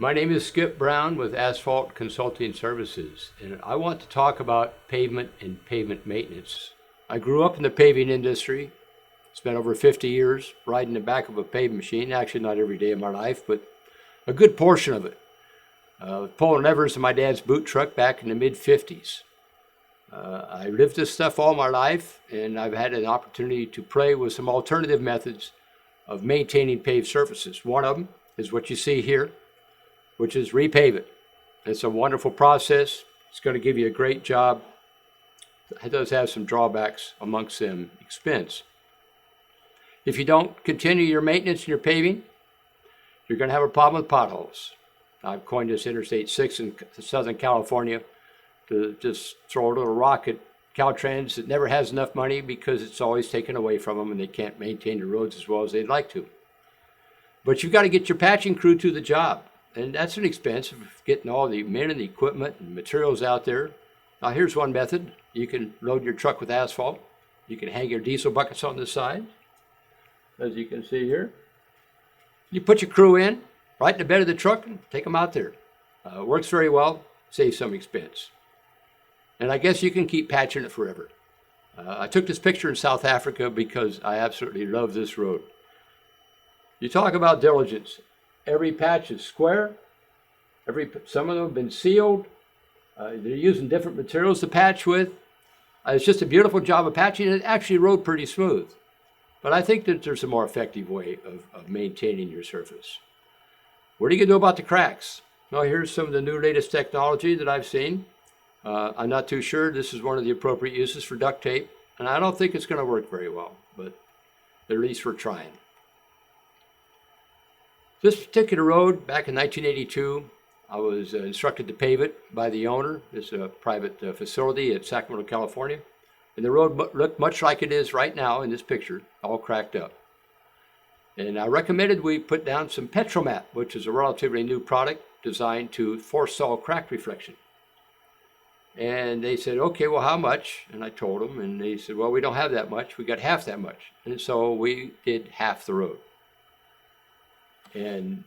My name is Skip Brown with Asphalt Consulting Services, and I want to talk about pavement and pavement maintenance. I grew up in the paving industry, spent over 50 years riding the back of a paving machine, actually not every day of my life, but a good portion of it. Pulling levers in my dad's boot truck back in the mid-50s. I lived this stuff all my life, and I've had an opportunity to play with some alternative methods of maintaining paved surfaces. One of them is what you see here, which is repave it. It's a wonderful process. It's going to give you a great job. It does have some drawbacks amongst them expense. If you don't continue your maintenance and your paving, you're going to have a problem with potholes. I've coined this Interstate 6 in Southern California to just throw a little rock at Caltrans that never has enough money because it's always taken away from them and they can't maintain the roads as well as they'd like to. But you've got to get your patching crew to the job. And that's an expense of getting all the men and the equipment and materials out there. Now here's one method. You can load your truck with asphalt. You can hang your diesel buckets on the side, as you can see here. You put your crew in, right in the bed of the truck, and take them out there. Works very well, saves some expense. And I guess you can keep patching it forever. I took this picture in South Africa because I absolutely love this road. You talk about diligence. Every patch is square. Some of them have been sealed. They're using different materials to patch with. It's just a beautiful job of patching. It actually rode pretty smooth. But I think that there's a more effective way of maintaining your surface. What are you going to do about the cracks? Well, here's some of the new latest technology that I've seen. I'm not too sure this is one of the appropriate uses for duct tape. And I don't think it's going to work very well, but at least we're trying. This particular road, back in 1982, I was instructed to pave it by the owner. It's a private facility at Sacramento, California. And the road looked much like it is right now in this picture, all cracked up. And I recommended we put down some Petromat, which is a relatively new product designed to forestall crack reflection. And they said, okay, well, how much? And I told them, and they said, well, we don't have that much. We got half that much. And so we did half the road. And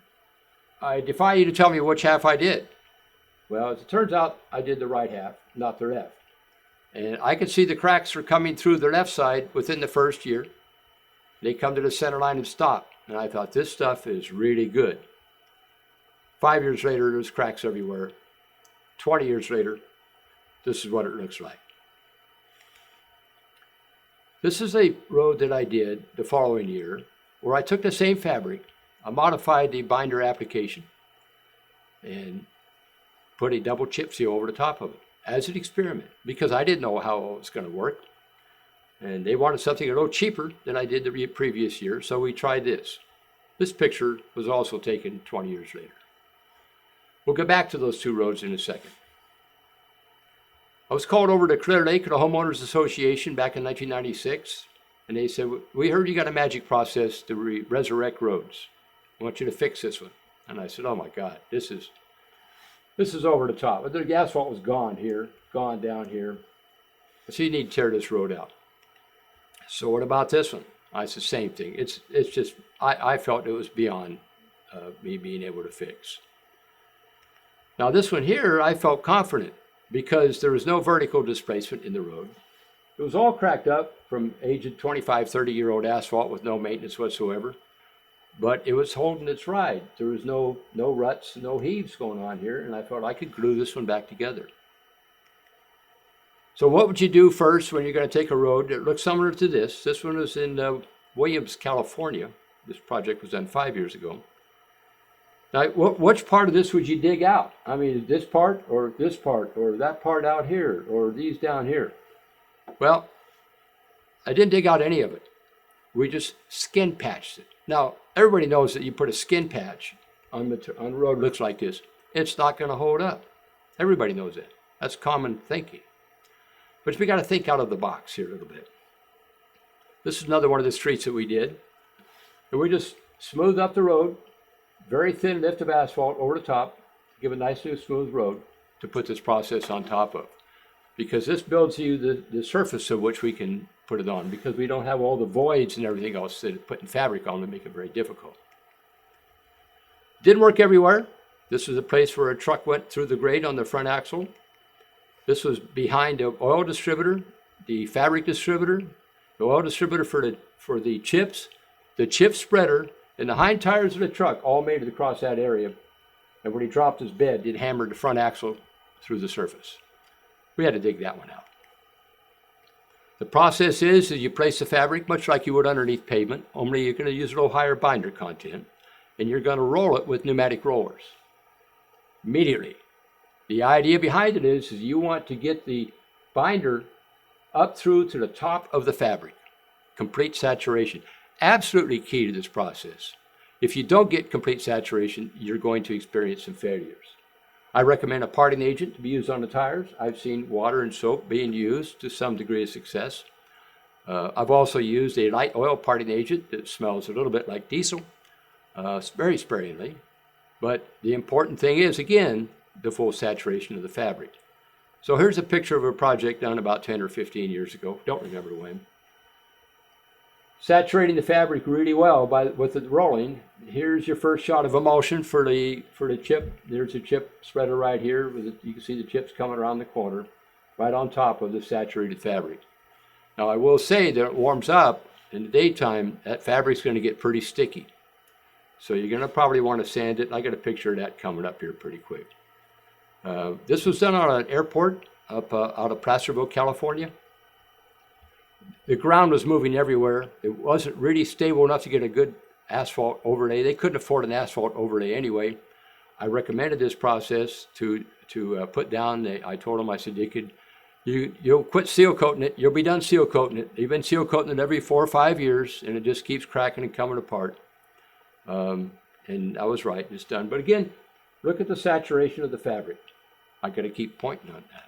I defy you to tell me which half I did. Well, as it turns out, I did the right half, not the left. And I could see the cracks were coming through the left side within the first year. They come to the center line and stop. And I thought, this stuff is really good. 5 years later, there's cracks everywhere. 20 years later, this is what it looks like. This is a road that I did the following year where I took the same fabric, I modified the binder application and put a double chip seal over the top of it as an experiment because I didn't know how it was going to work. And they wanted something a little cheaper than I did the previous year, so we tried this. This picture was also taken 20 years later. We'll get back to those two roads in a second. I was called over to Clear Lake at a homeowners association back in 1996, and they said, we heard you got a magic process to resurrect roads. I want you to fix this one. And I said, oh my God, this is over the top. But the asphalt was gone here, gone down here. So you need to tear this road out. So what about this one? I said, same thing. It's just, I felt it was beyond me being able to fix. Now this one here, I felt confident because there was no vertical displacement in the road. It was all cracked up from aged 25, 30-year-old asphalt with no maintenance whatsoever. But it was holding its ride. There was no ruts, no heaves going on here, and I thought I could glue this one back together. So what would you do first when you're going to take a road that looks similar to this? This one was in Williams, California. This project was done 5 years ago. Now, which part of this would you dig out? I mean, this part, or that part out here, or these down here? Well, I didn't dig out any of it. We just skin patched it. Now, everybody knows that you put a skin patch on a road that looks like this, it's not going to hold up. Everybody knows that. That's common thinking. But we got to think out of the box here a little bit. This is another one of the streets that we did. And we just smoothed up the road, very thin lift of asphalt over the top, to give a nice new smooth road to put this process on top of. Because this builds you the surface of which we can put it on, because we don't have all the voids and everything else that putting fabric on to make it very difficult. Didn't work everywhere. This was a place where a truck went through the grade on the front axle. This was behind the oil distributor, the fabric distributor, the oil distributor for the chips, the chip spreader, and the hind tires of the truck all made it across that area. And when he dropped his bed, it hammered the front axle through the surface. We had to dig that one out. The process is that you place the fabric much like you would underneath pavement, only you're going to use a little higher binder content, and you're going to roll it with pneumatic rollers immediately. The idea behind it is you want to get the binder up through to the top of the fabric, complete saturation. Absolutely key to this process. If you don't get complete saturation, you're going to experience some failures. I recommend a parting agent to be used on the tires. I've seen water and soap being used to some degree of success. I've also used a light oil parting agent that smells a little bit like diesel, very sparingly. But the important thing is, again, the full saturation of the fabric. So here's a picture of a project done about 10 or 15 years ago. Don't remember when. Saturating the fabric really well with the rolling. Here's your first shot of emulsion for the chip. There's a chip spreader right here. You can see the chips coming around the corner, right on top of the saturated fabric. Now I will say that it warms up in the daytime, that fabric's going to get pretty sticky. So you're going to probably want to sand it. I got a picture of that coming up here pretty quick. This was done on an airport up out of Placerville, California. The ground was moving everywhere. It wasn't really stable enough to get a good asphalt overlay. They couldn't afford an asphalt overlay anyway. I recommended this process to put down. I told them, I said, you'll quit seal coating it. You'll be done seal coating it. You've been seal coating it every 4 or 5 years, and it just keeps cracking and coming apart. And I was right. It's done. But again, look at the saturation of the fabric. I got to keep pointing on that.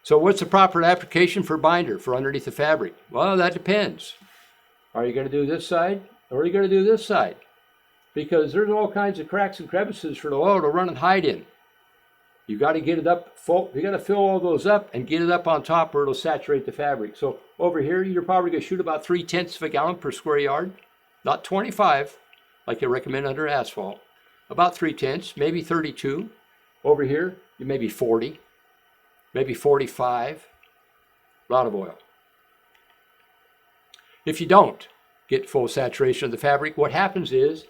So what's the proper application for binder for underneath the fabric? Well, that depends. Are you going to do this side or are you going to do this side? Because there's all kinds of cracks and crevices for the oil to run and hide in. You got to get it up full. You got to fill all those up and get it up on top where it'll saturate the fabric. So over here, you're probably going to shoot about 3/10 of a gallon per square yard, not 25 like you recommend under asphalt. About 3/10, maybe 32. Over here, you maybe 40. Maybe 45, a lot of oil. If you don't get full saturation of the fabric, what happens is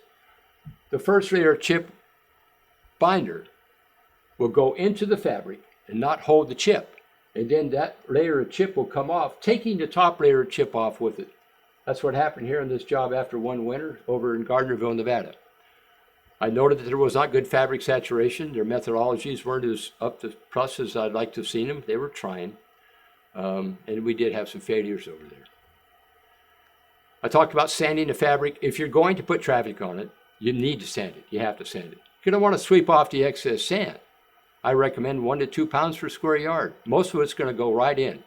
the first layer of chip binder will go into the fabric and not hold the chip. And then that layer of chip will come off, taking the top layer of chip off with it. That's what happened here in this job after one winter over in Gardnerville, Nevada. I noted that there was not good fabric saturation. Their methodologies weren't as up to plus as I'd like to have seen them. They were trying. And we did have some failures over there. I talked about sanding the fabric. If you're going to put traffic on it, you need to sand it. You have to sand it. You don't want to sweep off the excess sand. I recommend 1 to 2 pounds per square yard. Most of it's going to go right in,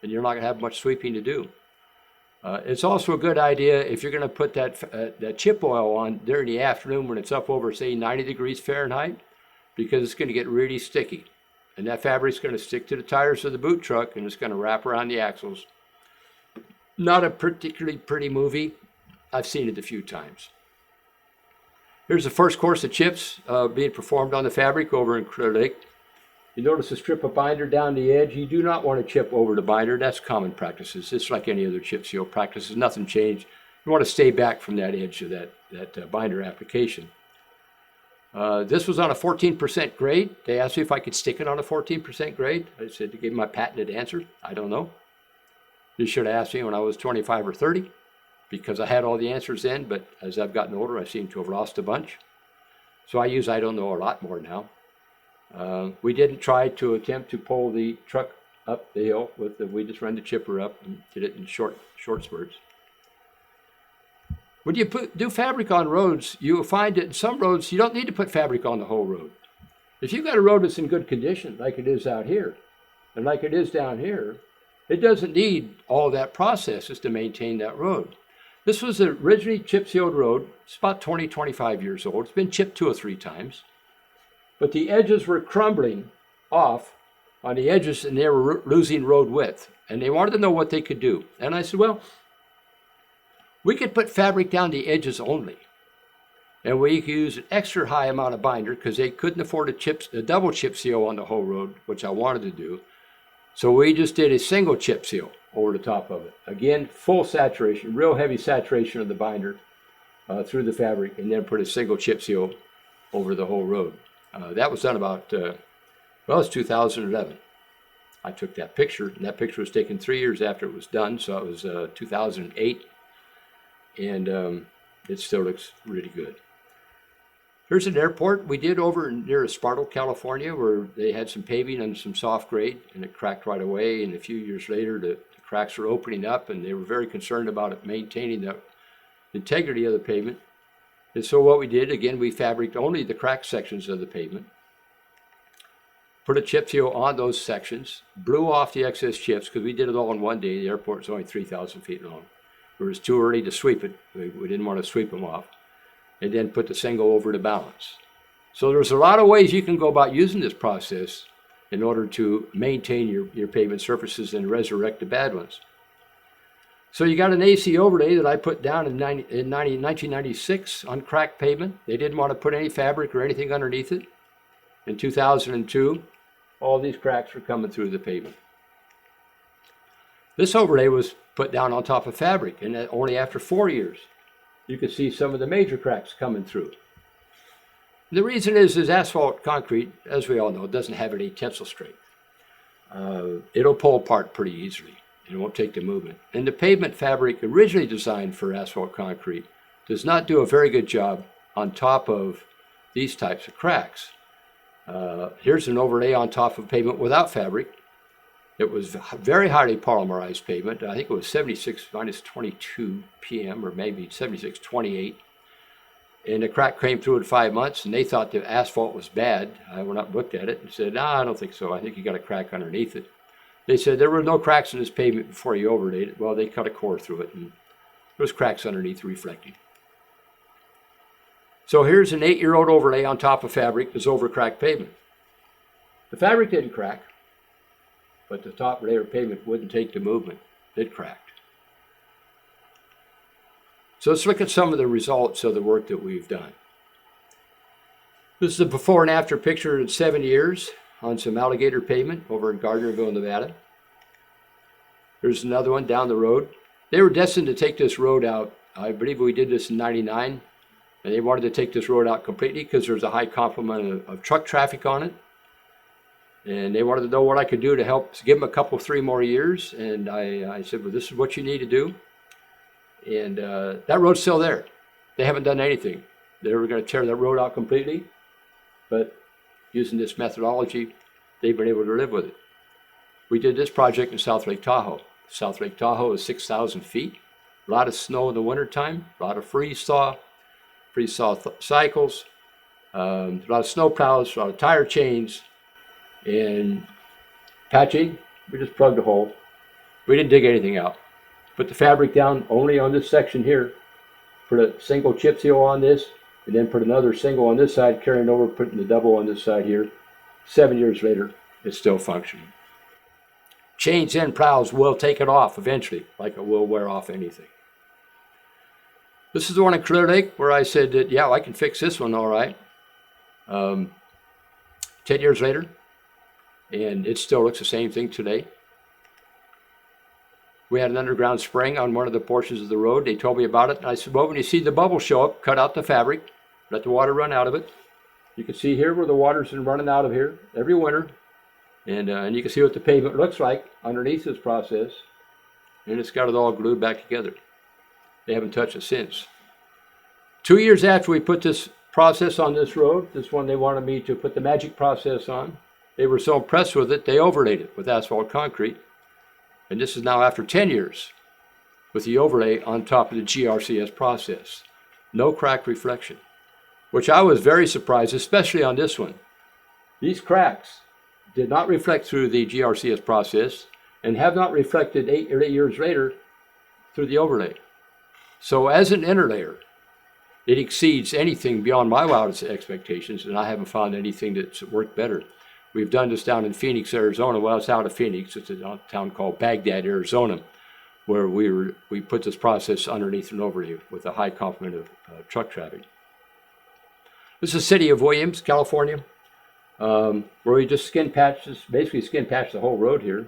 and you're not going to have much sweeping to do. It's also a good idea if you're going to put that chip oil on during the afternoon when it's up over, say, 90 degrees Fahrenheit, because it's going to get really sticky. And that fabric's going to stick to the tires of the boot truck, and it's going to wrap around the axles. Not a particularly pretty movie. I've seen it a few times. Here's the first course of chips being performed on the fabric over in Clear Lake. You notice a strip of binder down the edge. You do not want to chip over the binder. That's common practices. It's like any other chip seal practices. Nothing changed. You want to stay back from that edge of that binder application. This was on a 14% grade. They asked me if I could stick it on a 14% grade. I said to give my patented answer. I don't know. You should have asked me when I was 25 or 30 because I had all the answers then, but as I've gotten older, I seem to have lost a bunch. So I use I don't know a lot more now. We didn't try to attempt to pull the truck up the hill we just run the chipper up and did it in short spurts. When you do fabric on roads, you will find that in some roads you don't need to put fabric on the whole road. If you've got a road that's in good condition, like it is out here, and like it is down here, it doesn't need all that processes to maintain that road. This was an originally chip sealed road. It's about 20, 25 years old. It's been chipped 2 or 3 times. But the edges were crumbling off on the edges and they were losing road width. And they wanted to know what they could do. And I said, well, we could put fabric down the edges only. And we used an extra high amount of binder because they couldn't afford a double chip seal on the whole road, which I wanted to do. So we just did a single chip seal over the top of it. Again, full saturation, real heavy saturation of the binder through the fabric, and then put a single chip seal over the whole road. That was done about, well, it's 2011. I took that picture, and that picture was taken 3 years after it was done, so it was 2008, and it still looks really good. Here's an airport we did over near Esparto, California, where they had some paving and some soft grade, and it cracked right away, and a few years later the cracks were opening up, and they were very concerned about it maintaining the integrity of the pavement. And so what we did, again, we fabricated only the cracked sections of the pavement, put a chip seal on those sections, blew off the excess chips, because we did it all in one day. The airport's only 3,000 feet long. It was too early to sweep it. We didn't want to sweep them off. And then put the single over to balance. So there's a lot of ways you can go about using this process in order to maintain your pavement surfaces and resurrect the bad ones. So you got an AC overlay that I put down in 1996 on cracked pavement. They didn't want to put any fabric or anything underneath it. In 2002, all these cracks were coming through the pavement. This overlay was put down on top of fabric, and only after 4 years, you could see some of the major cracks coming through. The reason is asphalt concrete, as we all know, doesn't have any tensile strength. It'll pull apart pretty easily. It won't take the movement. And the pavement fabric originally designed for asphalt concrete does not do a very good job on top of these types of cracks. Here's an overlay on top of pavement without fabric. It was very highly polymerized pavement. I think it was 76 minus 22 PM, or maybe 76.28. And the crack came through in 5 months, and they thought the asphalt was bad. I went up and looked at it and said, I don't think so. I think you got a crack underneath it. They said there were no cracks in this pavement before you overlaid it. Well, they cut a core through it, and there was cracks underneath reflecting. So here's an 8-year-old overlay on top of fabric that's over cracked pavement. The fabric didn't crack, but the top layer of pavement wouldn't take the movement. It cracked. So let's look at some of the results of the work that we've done. This is a before and after picture in 7 years on some alligator pavement over in Gardnerville, Nevada. There's another one down the road. They were destined to take this road out. I believe we did this in '99, and they wanted to take this road out completely because there's a high complement of truck traffic on it. And they wanted to know what I could do to help give them a couple, 3 more years. And I said, well, this is what you need to do. And that road's still there. They haven't done anything. They were going to tear that road out completely, but using this methodology, they've been able to live with it. We did this project in South Lake Tahoe. South Lake Tahoe is 6,000 feet. A lot of snow in the wintertime, a lot of freeze-thaw cycles, a lot of snow plows, a lot of tire chains, and patching. We just plugged a hole. We didn't dig anything out. Put the fabric down only on this section here. Put a single chip seal on this, and then put another single on this side, carrying over, putting the double on this side here. 7 years later, it's still functioning. Chains and plows will take it off eventually, like it will wear off anything. This is the one in Clear Lake where I said that, yeah, I can fix this one all right. 10 years later, and it still looks the same thing today. We had an underground spring on one of the portions of the road. They told me about it, and I said, well, when you see the bubble show up, cut out the fabric, let the water run out of it. You can see here where the water's been running out of here every winter, and you can see what the pavement looks like underneath this process, and it's got it all glued back together. They haven't touched it since. 2 years after we put this process on this road, this one they wanted me to put the magic process on. They were so impressed with it, they overlaid it with asphalt concrete. And this is now after 10 years with the overlay on top of the GRCS process. No crack reflection, which I was very surprised, especially on this one. These cracks did not reflect through the GRCS process and have not reflected 8 years later through the overlay. So as an interlayer, it exceeds anything beyond my wildest expectations, and I haven't found anything that's worked better. We've done this down in Phoenix, Arizona. Well, it's out of Phoenix. It's a town called Baghdad, Arizona, where we put this process underneath an overlay with a high complement of truck traffic. This is the city of Williams, California, where we just skin patch the whole road here.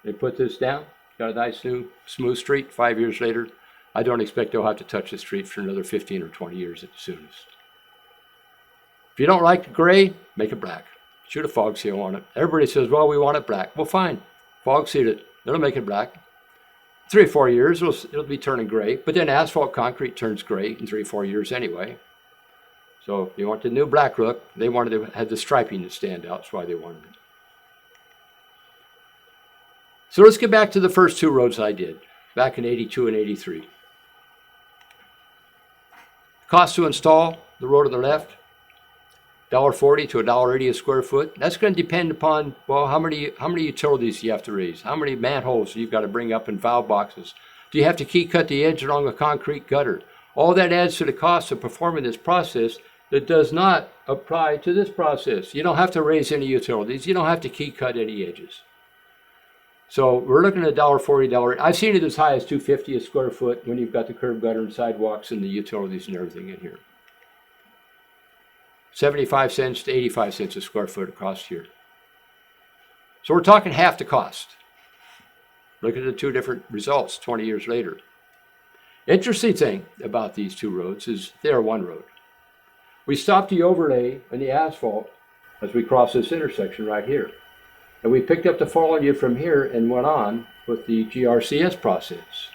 They put this down, got a nice new smooth street. 5 years later, I don't expect they'll have to touch the street for another 15 or 20 years at the soonest. If you don't like the gray, make it black. Shoot a fog seal on it. Everybody says, well, we want it black. Well, fine. Fog seal it. It'll make it black. 3 or 4 years, it'll be turning gray. But then asphalt concrete turns gray in 3 or 4 years anyway. So if you want the new black look, they wanted to have the striping to stand out. That's why they wanted it. So let's get back to the first 2 roads I did, back in 82 and 83. Cost to install the road on the left, $1.40 to $1.80 a square foot. That's going to depend upon, well, how many utilities you have to raise, how many manholes you've got to bring up in valve boxes. Do you have to key cut the edge along a concrete gutter? All that adds to the cost of performing this process that does not apply to this process. You don't have to raise any utilities. You don't have to key cut any edges. So we're looking at $1.40. I've seen it as high as $2.50 a square foot when you've got the curb gutter and sidewalks and the utilities and everything in here. 75 cents to 85 cents a square foot across here. So we're talking half the cost. Look at the 2 different results 20 years later. Interesting thing about these 2 roads is they're one road. We stopped the overlay and the asphalt as we crossed this intersection right here. And we picked up the foliage from here and went on with the GRCS process.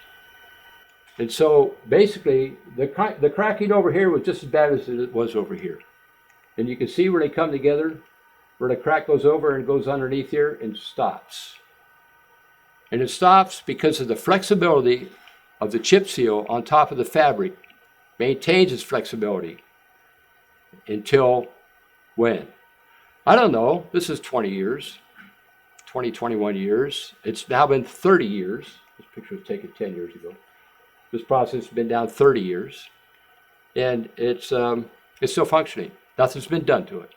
And so basically the cracking over here was just as bad as it was over here. And you can see where they come together, where the crack goes over and goes underneath here and stops. And it stops because of the flexibility of the chip seal on top of the fabric maintains its flexibility until when? I don't know. This is 20 years, 20, 21 years. It's now been 30 years. This picture was taken 10 years ago. This process has been down 30 years. And it's still functioning. Nothing's been done to it.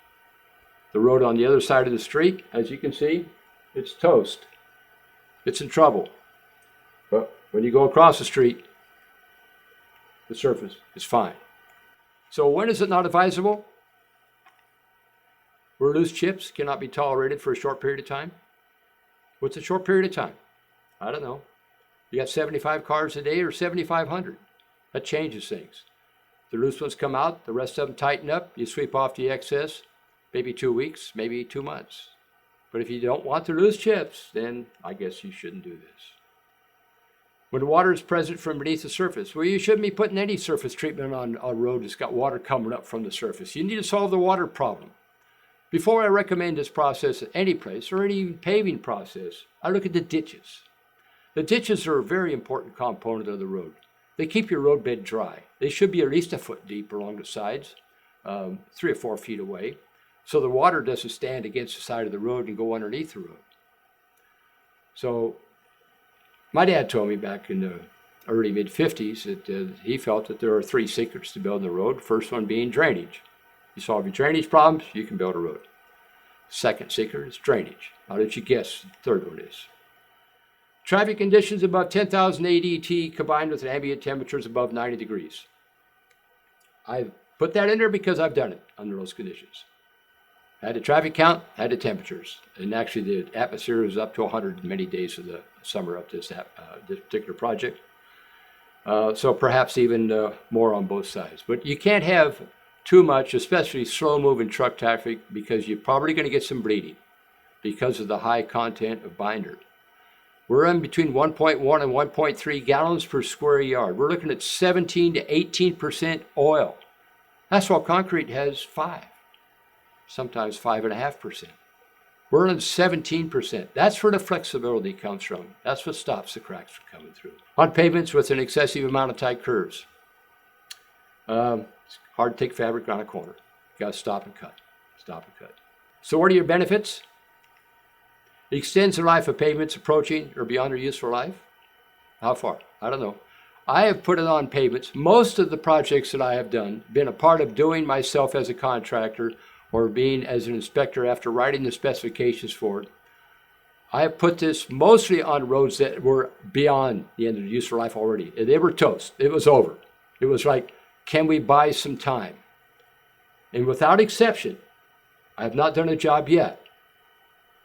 The road on the other side of the street, as you can see, it's toast. It's in trouble. But when you go across the street, the surface is fine. So when is it not advisable? Where loose chips cannot be tolerated for a short period of time? What's a short period of time? I don't know. You got 75 cars a day or 7,500. That changes things. The loose ones come out, the rest of them tighten up, you sweep off the excess, maybe 2 weeks, maybe 2 months. But if you don't want to lose chips, then I guess you shouldn't do this. When water is present from beneath the surface, well, you shouldn't be putting any surface treatment on a road that's got water coming up from the surface. You need to solve the water problem. Before I recommend this process at any place or any paving process, I look at the ditches. The ditches are a very important component of the road. They keep your roadbed dry. They should be at least a foot deep along the sides, 3 or 4 feet away, so the water doesn't stand against the side of the road and go underneath the road. So my dad told me back in the early mid-50s that he felt that there are 3 secrets to building the road. First one being drainage. You solve your drainage problems, you can build a road. Second secret is drainage. How did you guess the third one is? Traffic conditions above 10,000 ADT combined with ambient temperatures above 90 degrees. I've put that in there because I've done it under those conditions. Had the traffic count, had the temperatures. And actually the atmosphere was up to 100 many days of the summer up to this particular project. So perhaps even more on both sides. But you can't have too much, especially slow-moving truck traffic, because you're probably going to get some bleeding because of the high content of binder. We're in between 1.1 and 1.3 gallons per square yard. We're looking at 17 to 18% oil. Asphalt concrete has 5, sometimes 5.5%. We're in 17%. That's where the flexibility comes from. That's what stops the cracks from coming through. On pavements with an excessive amount of tight curves, it's hard to take fabric on a corner. You got to stop and cut, stop and cut. So what are your benefits? It extends the life of pavements approaching or beyond their useful life. How far? I don't know. I have put it on pavements. Most of the projects that I have done, been a part of doing myself as a contractor or being as an inspector after writing the specifications for it, I have put this mostly on roads that were beyond the end of the useful life already. They were toast. It was over. It was like, can we buy some time? And without exception, I have not done a job yet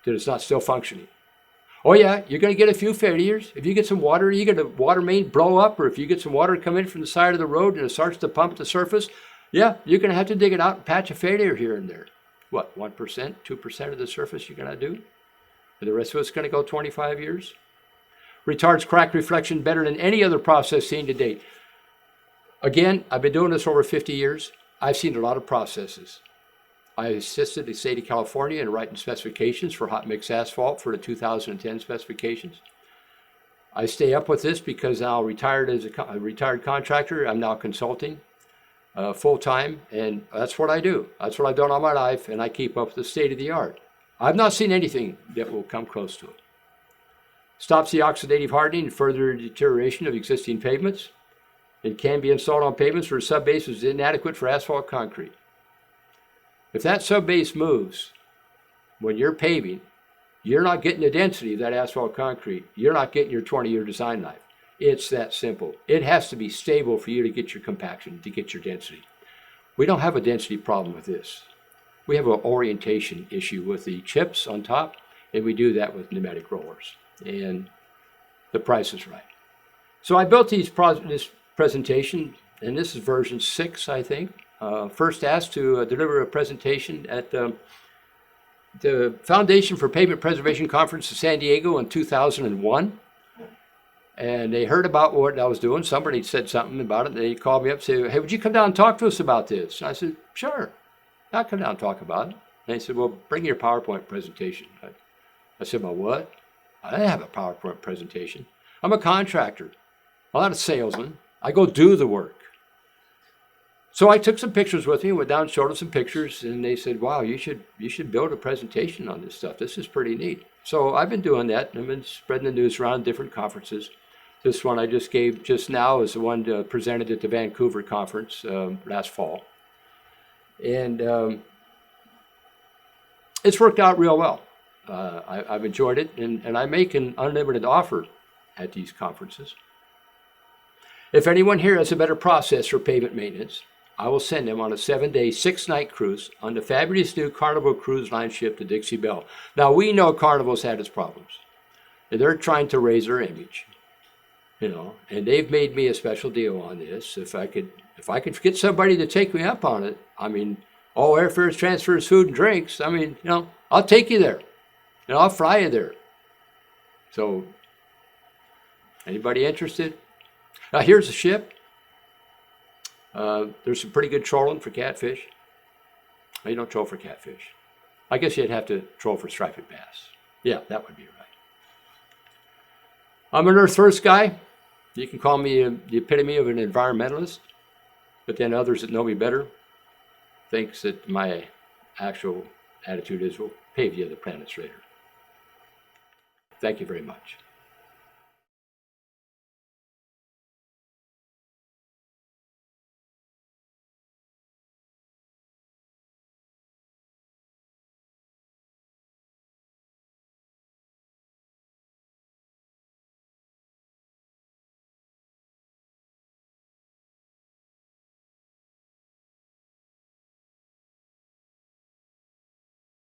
that is not still functioning. Oh yeah, you're going to get a few failures. If you get some water, you get a water main blow up, or if you get some water come in from the side of the road and it starts to pump the surface, yeah, you're going to have to dig it out and patch a failure here and there. What, 1%, 2% of the surface you're going to do? And the rest of it's going to go 25 years? Retards crack reflection better than any other process seen to date. Again, I've been doing this over 50 years. I've seen a lot of processes. I assisted the state of California in writing specifications for hot mix asphalt for the 2010 specifications. I stay up with this because now retired as a retired contractor. I'm now consulting full-time, and that's what I do. That's what I've done all my life, and I keep up with the state of the art. I've not seen anything that will come close to it. Stops the oxidative hardening and further deterioration of existing pavements. It can be installed on pavements where subbase is inadequate for asphalt concrete. If that subbase moves when you're paving, you're not getting the density of that asphalt concrete. You're not getting your 20-year design life. It's that simple. It has to be stable for you to get your compaction, to get your density. We don't have a density problem with this. We have an orientation issue with the chips on top, and we do that with pneumatic rollers. And the price is right. So I built this presentation, and this is version 6, I think. First asked to deliver a presentation at the Foundation for Pavement Preservation Conference in San Diego in 2001. And they heard about what I was doing. Somebody said something about it. They called me up and said, hey, would you come down and talk to us about this? And I said, sure, I'll come down and talk about it. And they said, well, bring your PowerPoint presentation. I said, well, what? I didn't have a PowerPoint presentation. I'm a contractor. I'm not a salesman. I go do the work. So I took some pictures with me, went down and showed them some pictures, and they said, wow, you should build a presentation on this stuff. This is pretty neat. So I've been doing that. I've been spreading the news around different conferences. This one I just gave just now is the one presented at the Vancouver conference last fall. And it's worked out real well. I've enjoyed it, and I make an unlimited offer at these conferences. If anyone here has a better process for pavement maintenance, I will send them on a 7-day, 6-night cruise on the fabulous new Carnival Cruise Line ship to Dixie Belle. Now, we know Carnival's had its problems. They're trying to raise their image, you know, and they've made me a special deal on this. If I could get somebody to take me up on it, I mean, all airfares, transfers, food and drinks, I mean, you know, I'll take you there, and I'll fly you there. So, anybody interested? Now, here's the ship. There's some pretty good trolling for catfish. You don't troll for catfish. I guess you'd have to troll for striped bass. Yeah, that would be right. I'm an Earth First guy. You can call me the epitome of an environmentalist, but then others that know me better thinks that my actual attitude is, we'll pave you the planet straighter. Thank you very much.